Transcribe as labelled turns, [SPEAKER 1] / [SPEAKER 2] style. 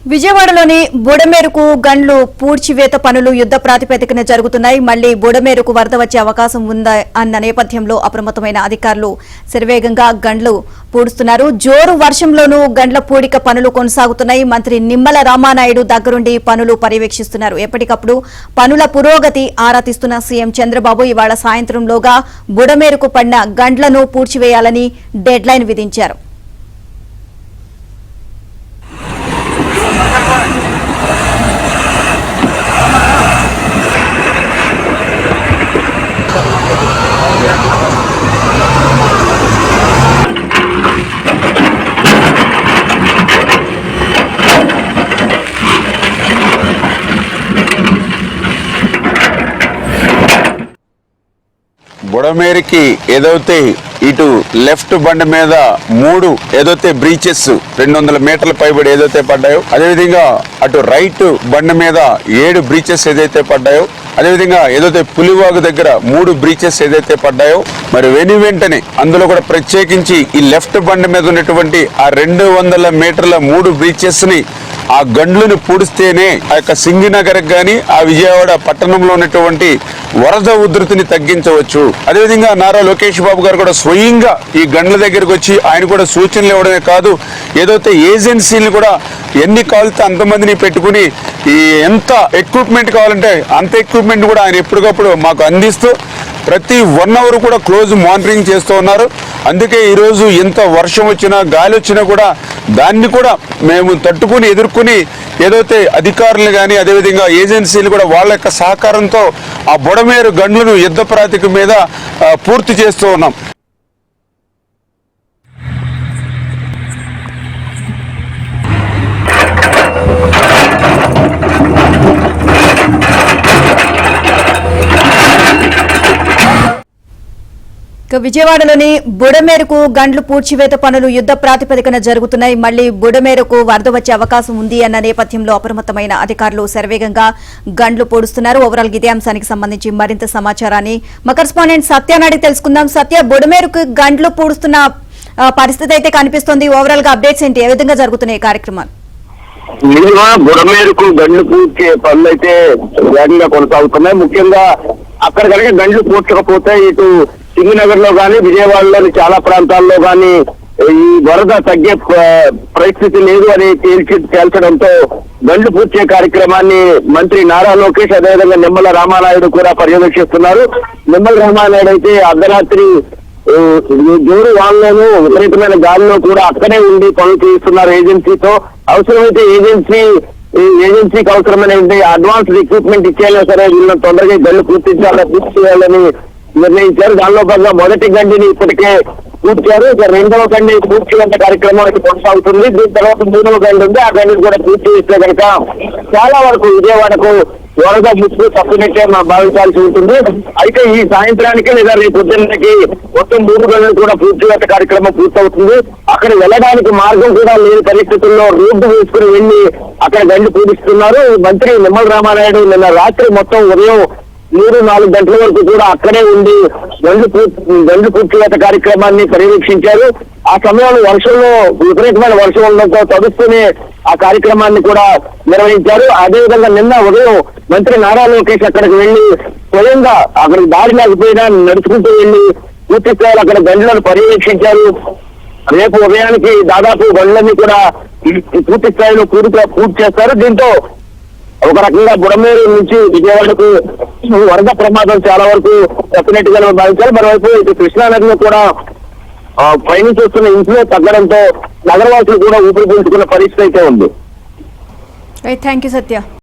[SPEAKER 1] విజయవాడలోని బుడమేరుకు గండ్లు పూడ్చివేత పనులు యుద్ధ ప్రాతిపదికన జరుగుతున్నాయి. మళ్లీ బుడమేరుకు వరద వచ్చే అవకాశం ఉందా అన్న నేపథ్యంలో అప్రమత్తమైన అధికారులు శరవేగంగా గండ్లు పూడుస్తున్నారు. జోరు వర్షంలోనూ గండ్ల పూడిక పనులు కొనసాగుతున్నాయి. మంత్రి నిమ్మల రామానాయుడు దగ్గరుండి పనులు పర్యవేక్షిస్తున్నారు. ఎప్పటికప్పుడు పనుల పురోగతి ఆరా తీస్తున్న సీఎం చంద్రబాబు ఇవాళ సాయంత్రంలోగా బుడమేరుకు పడిన గండ్లను పూడ్చివేయాలని డెడ్లైన్ విధించారు.
[SPEAKER 2] బుడమేరుకి ఏదైతే ఇటు లెఫ్ట్ బండ్ మీద 3 ఏదైతే బ్రీచెస్ 200 మీటర్ల పైబడి ఏదైతే పడ్డాయో, అదేవిధంగా అటు రైట్ బండ్ మీద 7 బ్రీచెస్ ఏదైతే పడ్డాయో, అదేవిధంగా ఏదైతే పులివాగు దగ్గర 3 బ్రీచెస్ ఏదైతే పడ్డాయో, మరి వెంటనే అందులో కూడా ప్రత్యేకించి ఈ లెఫ్ట్ బండ్ మీద ఉన్నటువంటి ఆ 200 మీటర్ల 3 బ్రీచెస్ ని ఆ గండ్లను పూడిస్తేనే ఆ యొక్క సింగినగర్ గాని ఆ విజయవాడ పట్టణంలో ఉన్నటువంటి వరద ఉధృతిని తగ్గించవచ్చు. అదేవిధంగా నారా లోకేష్ బాబు గారు కూడా స్వయంగా ఈ గండ్ల దగ్గరకు వచ్చి ఆయన కూడా సూచనలు ఇవ్వడమే కాదు, ఏదైతే ఏజెన్సీలు కూడా ఎన్ని కావాలితే అంతమందిని పెట్టుకుని ఈ ఎంత ఎక్విప్మెంట్ కావాలంటే అంత ఎక్విప్మెంట్ కూడా ఆయన ఎప్పటికప్పుడు మాకు అందిస్తూ ప్రతి 1 అవర్ కూడా క్లోజ్ మానిటరింగ్ చేస్తూ ఉన్నారు. అందుకే ఈరోజు ఎంత వర్షం వచ్చినా గాలి వచ్చినా కూడా దాన్ని కూడా మేము తట్టుకుని ఎదుర్కొని ఏదైతే అధికారులు కానీ అదేవిధంగా ఏజెన్సీలు కూడా వాళ్ళ యొక్క సహకారంతో ఆ బుడమేరు గండ్లను యుద్ధ ప్రాతిపదిక మీద పూర్తి చేస్తూ ఉన్నాం.
[SPEAKER 1] విజయవాడలోని బుడమేరుకు గండ్లు పూడ్చివేత పనులు యుద్ధ ప్రాతిపదికన జరుగుతున్నాయి. మళ్లీ బుడమేరుకు వరద వచ్చే అవకాశం ఉంది అన్న నేపథ్యంలో అప్రమత్తమైన అధికారులు శరవేగంగా గండ్లు పూడుస్తున్నారు. ఓవరాల్ ఇదే అంశానికి సంబంధించి మరింత సమాచారాన్ని మా కరెస్పాండెంట్ సత్యనాడి తెలుసుకుందాం. సత్య, బుడమేరుకు గండ్లు పూడుస్తున్న పరిస్థితి అయితే కనిపిస్తోంది. ఓవరాల్ గా అప్డేట్స్ ఏంటి? ఏ విధంగా జరుగుతున్నాయి కార్యక్రమాలు?
[SPEAKER 3] బుడమేరుకు గండ్లు పూడ్చే పనులు అయితే వేగంగా కొనసాగుతున్నాయి. ముఖ్యంగా అక్కడ కనుక గండ్లు పూడ్చకపోతే ఇటు సింగినగర్ లో గానీ విజయవాడలోని చాలా ప్రాంతాల్లో గానీ ఈ వరద తగ్గే పరిస్థితి లేదు అని తేల్చడంతో గండ్లు పూడ్చే కార్యక్రమాన్ని మంత్రి నారా లోకేష్ అదేవిధంగా నిమ్మల రామానాయుడు కూడా పర్యవేక్షిస్తున్నారు. నిమ్మల రామానాయుడు అయితే అర్ధరాత్రి జోరు వానలోనూ విపరీతమైన గాలిలో కూడా అక్కడే ఉండి పనులు చేస్తున్నారు ఏజెన్సీతో. అవసరమైతే ఏజెన్సీకి అవసరమైన అడ్వాన్స్డ్ ఎక్విప్మెంట్ ఇచ్చేయాలి సరే వీళ్ళని తొందరగా గండ్లు పూర్తి చేయాలని నిర్ణయించారు. దానిలో భాగంగా మొదటి గండిని ఇప్పటికే పూర్చారు. రెండవ గండి పూర్తి చేసే కార్యక్రమం అయితే కొనసాగుతుంది. దీని తర్వాత 3వ గండి ఉంది. ఆ గండిని కూడా పూర్తి చేస్తే కనుక చాలా వరకు విజయవాడకు వరద ముసుగు తప్పినట్టే భావించాల్సి ఉంటుంది. అయితే ఈ సాయంత్రానికి లేదా రేపు పొద్దున్నకి మొత్తం 3 గంటలు కూడా పూర్తి చేసే కార్యక్రమం పూర్తవుతుంది. అక్కడ వెళ్ళడానికి మార్గం కూడా లేని పరిస్థితుల్లో రోడ్డు వేసుకుని వెళ్లి అక్కడ గండి పూజిస్తున్నారు. మంత్రి నిమ్మల రామానాయుడు నిన్న రాత్రి మొత్తం ఉదయం 3-4 గంటల వరకు కూడా అక్కడే ఉండి గండ్లు పూర్తివేత కార్యక్రమాన్ని పర్యవేక్షించారు. ఆ సమయంలో వర్షంలో విపరీతమైన వర్షం ఉండడంతో తడుస్తూనే ఆ కార్యక్రమాన్ని కూడా నిర్వహించారు. అదేవిధంగా నిన్న ఉదయం మంత్రి నారా లోకేష్ అక్కడికి వెళ్లి స్వయంగా అక్కడికి దారి లేకపోయినా నడుచుకుంటూ వెళ్లి పూర్తి స్థాయిలో అక్కడ గండ్లను పర్యవేక్షించారు. రేపు ఉదయానికి దాదాపు గండ్లన్నీ కూడా పూర్తి స్థాయిలో పూర్తి చేస్తారు. దీంతో ఒక రకంగా బుడమేరు నుంచి విజయవాడకు వరద ప్రమాదం చాలా వరకు తప్పినట్టుగా భావించారు. మరోవైపు ఇటు కృష్ణానదిలో కూడా పైనుంచి వస్తున్న ఇన్ఫ్లో తగ్గడంతో నగరవాసులు కూడా ఊపిరి పీల్చుకున్న పరిస్థితి అయితే ఉంది.
[SPEAKER 1] Thank you Satya.